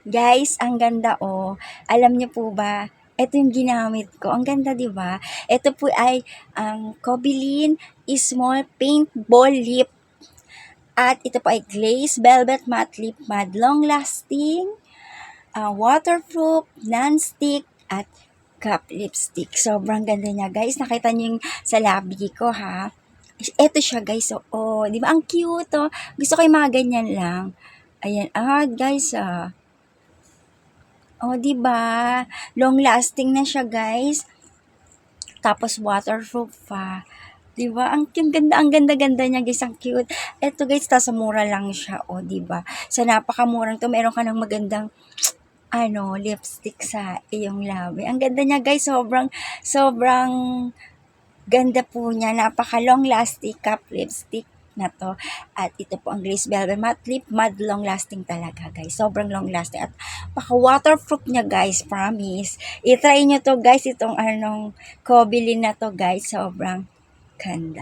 Guys, ang ganda oh. Alam niyo po ba, ito yung ginamit ko. Ang ganda, 'di ba? Ito po ay ang Cobilin Small Paintball Lip. At ito po ay Glaze Velvet Matte Lip Matte Long Lasting, waterproof, non-stick, at cup lipstick. Sobrang ganda niya, guys. Nakita niyo yung sa labi ko, ha? Ito siya, guys. Oh, di ba? Ang cute, oh. Gusto ko yung mga ganyan lang. Ayan. Guys, oh, 'di ba? Long lasting na siya, guys. Tapos waterproof pa. 'Di ba? Ang ganda-ganda niya, guys. Ang cute. Eto, guys, sa mura lang siya, oh, 'di ba? Sa napakamurang 'to, meron ka ng magandang lipstick sa iyong labi. Ang ganda niya, guys. Sobrang sobrang ganda po niya. Napaka long lasting cup lipstick na to. At ito po ang Glaze Velvet Matte Lip Matte long lasting talaga, guys. Sobrang long lasting at baka waterproof niya, guys. Promise. I-try nyo to, guys. Itong Cobilin na to, guys. Sobrang ganda.